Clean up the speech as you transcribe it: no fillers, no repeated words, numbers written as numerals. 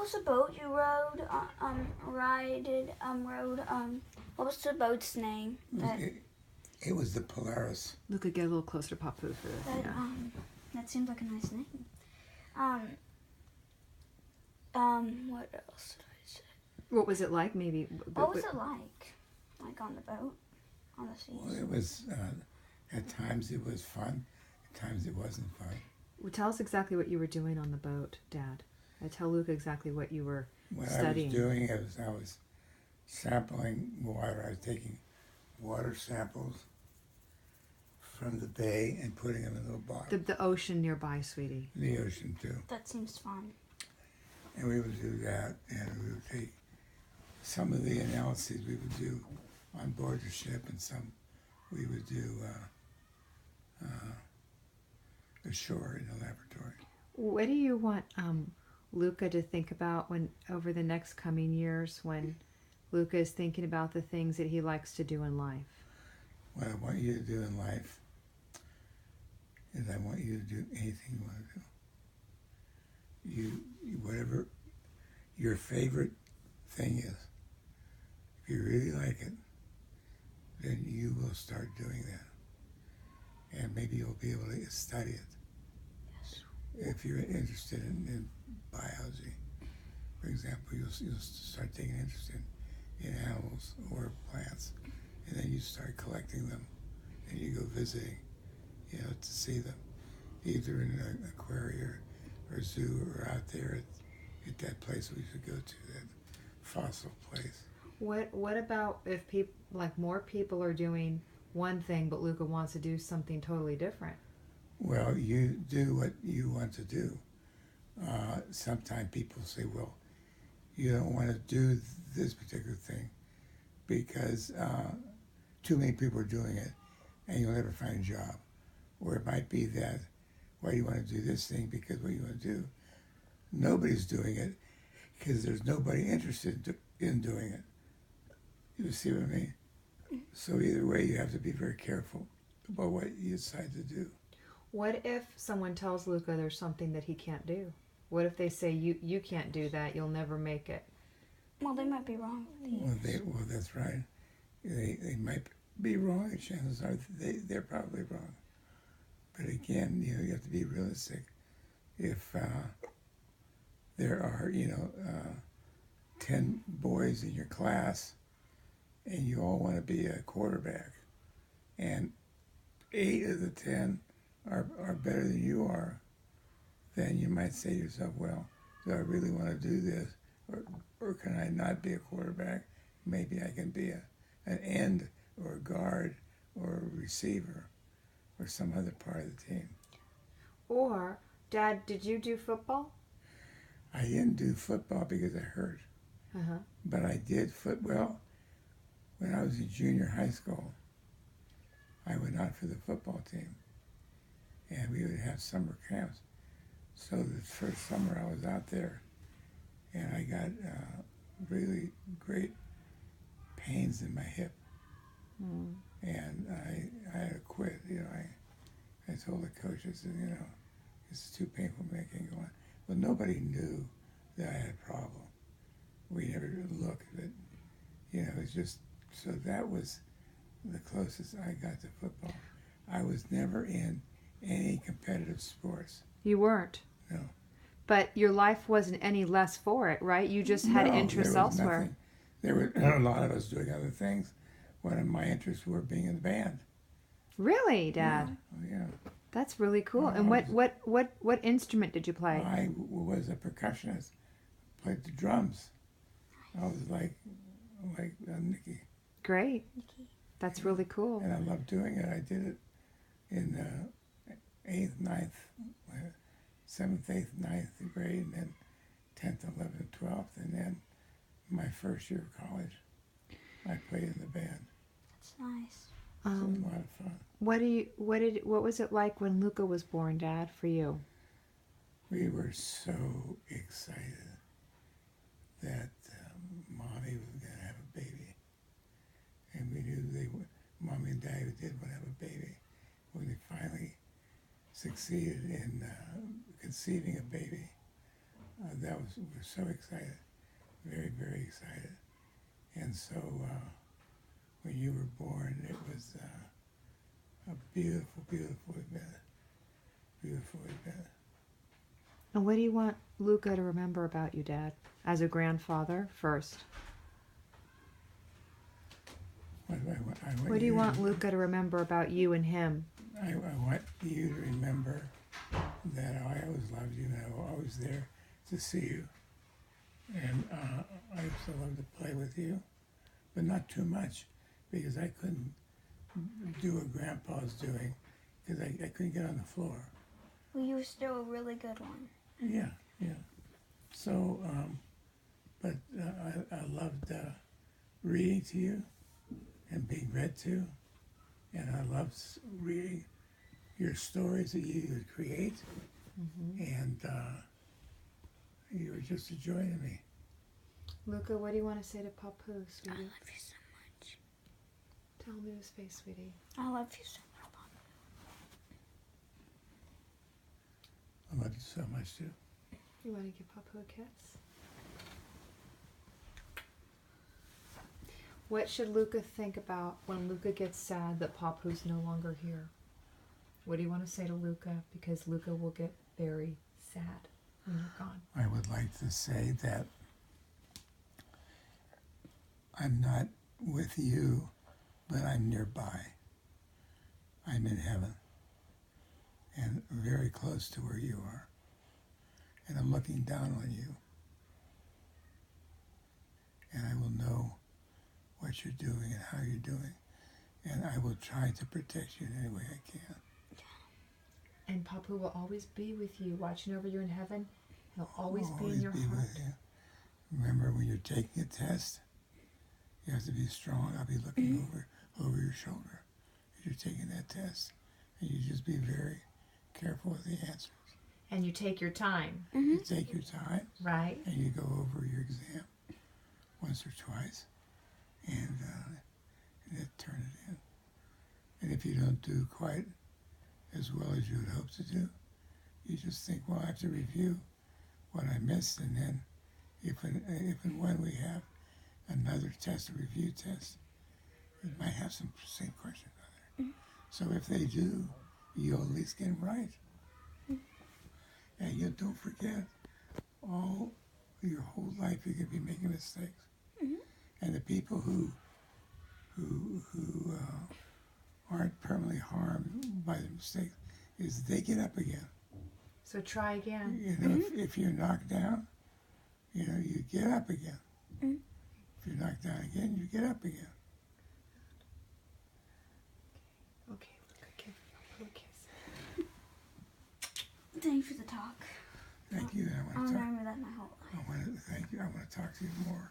was the boat you rode? What was the boat's name? It was the Polaris. Luka, get a little closer to Papou for this. That, Yeah. that seems like a nice name. What else did I say? What was it like? Maybe. What was it like? Like on the boat, on the seas? Well, it was, at times it was fun, at times it wasn't fun. Well, tell us exactly what you were doing on the boat, Dad. Tell Luka exactly what you were studying. What I was doing is I was sampling water. I was taking water samples from the bay and putting them in a little bottle. The ocean nearby, sweetie. The ocean too. That seems fun. And we would do that, and we would take some of the analyses we would do on board the ship, and some we would do ashore in the laboratory. What do you want Luka to think about when over the next coming years when Luka is thinking about the things that he likes to do in life? What I want you to do in life is I want you to do anything you want to do. Whatever your favorite thing is, if you really like it, then you will start doing that. And maybe you'll be able to study it. Yes. If you're interested in biology, for example, you'll start taking interest in animals or plants, and then you start collecting them, and you go visiting, to see them, either in an aquarium or zoo or out there at that place we should go to, that fossil place. What about if more people are doing one thing, but Luka wants to do something totally different? Well, you do what you want to do. Sometimes people say, well, you don't want to do this particular thing because too many people are doing it and you'll never find a job. Or it might be that, why do you want to do this thing? Because what you want to do, nobody's doing it because there's nobody interested in doing it. You see what I mean? So either way, you have to be very careful about what you decide to do. What if someone tells Luka there's something that he can't do? What if they say, you can't do that, you'll never make it? Well, they might be wrong. Well, that's right. They might be wrong, and chances are they're probably wrong. But again, you have to be realistic. If there are, 10 boys in your class, and you all want to be a quarterback, and 8 of the 10 are better than you are, then you might say to yourself, well, do I really want to do this? Or can I not be a quarterback? Maybe I can be an end or a guard or a receiver or some other part of the team. Or, Dad, did you do football? I didn't do football because I hurt. Uh-huh. But I did football. When I was in junior high school, I went out for the football team. And we would have summer camps. So the first summer I was out there, and I got really great pains in my hip. Mm. And I had to quit. I told the coach, I said, this is too painful for me, I can't go on. Well, nobody knew that I had a problem. We never looked, but, it's just, so that was the closest I got to football. I was never in any competitive sports. You weren't? No. But your life wasn't any less for it, right? You just had interests elsewhere. Nothing. There were a lot of us doing other things. One of my interests were being in the band. Really, Dad? Yeah. That's really cool. And what instrument did you play? I was a percussionist. Played the drums. I was like Nicky. Great. That's really cool. And I loved doing it. I did it in 8th, 9th, 7th, 8th, 9th grade, and then 10th, 11th, 12th, and then my first year of college, I played in the band. That's nice. It was a lot of fun. What was it like when Luka was born, Dad, for you? We were so excited that Mommy was going to have a baby. And we knew Mommy and Daddy did want to have a baby. When they finally succeeded in conceiving a baby, we're so excited, very, very excited. And so when you were born, it was a beautiful, beautiful event. Beautiful event. And what do you want Luka to remember about you, Dad, as a grandfather first? What do you want Luka to remember about you and him? I want you to remember that I always loved you and I was always there to see you. And I used to love to play with you, but not too much because I couldn't do what Grandpa's doing because I couldn't get on the floor. Well, you were still a really good one. Yeah, yeah. So, but I loved reading to you and being read to, and I loved reading your stories that you would create, and you were just a joy to me. Luka, what do you want to say to Papou, sweetie? I love you so much. Tell him to his face, sweetie. I love you so much, Papa. I love you so much too. You want to give Papou a kiss? What should Luka think about when Luka gets sad that Papou's no longer here? What do you want to say to Luka? Because Luka will get very sad when you're gone. I would like to say that I'm not with you, but I'm nearby. I'm in heaven and very close to where you are. And I'm looking down on you. And I will know what you're doing and how you're doing. And I will try to protect you in any way I can. And Papou will always be with you, watching over you in heaven. He'll always I'll be in your heart. with you. Remember, when you're taking a test, you have to be strong. I'll be looking over your shoulder as you're taking that test. And you just be very careful with the answers. And you take your time. You take your time. Right. And you go over your exam once or twice. And then turn it in. And if you don't do quite as well as you would hope to do, you just think, well, I have to review what I missed, and then if and when we have another test, a review test, it might have some same questions on there. So if they do, you'll at least get them right. And you don't forget, all your whole life you're going to be making mistakes. And the people who aren't permanently harmed by the mistakes is they get up again. So try again. You know, if you're knocked down, you know, you get up again. If you're knocked down again, you get up again. Okay, Luka, give Papou a kiss. Thank you for the talk. Thank you. And I'll remember that my whole life. I want to thank you. I want to talk to you more.